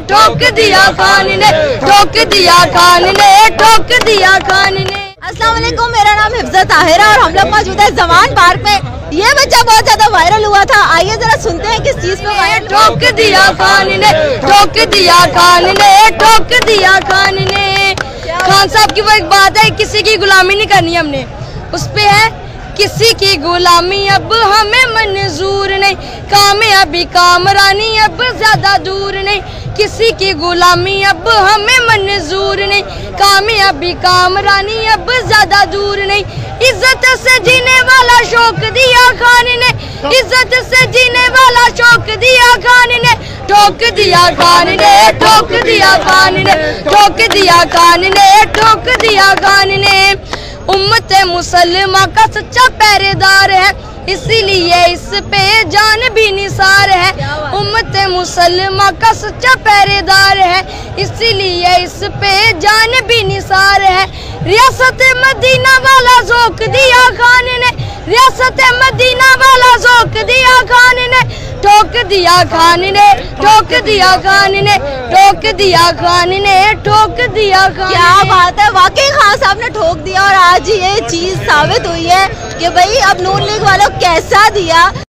ठोक दिया खान ने, ठोक दिया खान ने, ठोक दिया खान ने। अस्सलाम वालेकुम, मेरा नाम हिफ्ज़ा ताहिरा और हम लोग मौजूद है जमान पार्क में। ये बच्चा बहुत ज्यादा वायरल हुआ था, आइए जरा सुनते हैं किस चीज पे वायरल। ठोक दिया खान ने, ठोक दिया खान ने, ठोक दिया खान ने। खान साहब की वो एक बात है, किसी की गुलामी नहीं करनी हमने, उस पे है किसी की गुलामी अब हमें मंजूर नहीं, कामयाबी कामरानी अब ज्यादा दूर नहीं, किसी की गुलामी अब हमें मंजूर नहीं, कामयाबी कामरानी अब ज्यादा दूर नहीं। इज्जत से जीने वाला शौक दिया खान ने, इज्जत से जीने वाला शौक दिया खान ने, ठोक दिया खान ने, ठोक दिया खान ने, ठोक दिया खान ने, ठोक दिया खान ने। उम्मत मुसलमा का सच्चा पहरेदार है, इसीलिए इस पे जान भी निसार है। उम्मत मुसलमा का सच्चा पहरेदार है, इसीलिए इस पे जान भी निसार है। रियासत मदीना वाला ज़ौक़ दिया खान ने, रियासत मदीना वाला ज़ौक़ दिया खान ने, ठोक दिया खान ने, ठोक दिया खान ने, ठोक दिया खान ने, ठोक दिया खान। क्या बात है, वाकई खान साहब ने ठोक दिया और आज ये चीज साबित हुई है कि भाई अब नून लीग वालों कैसा दिया।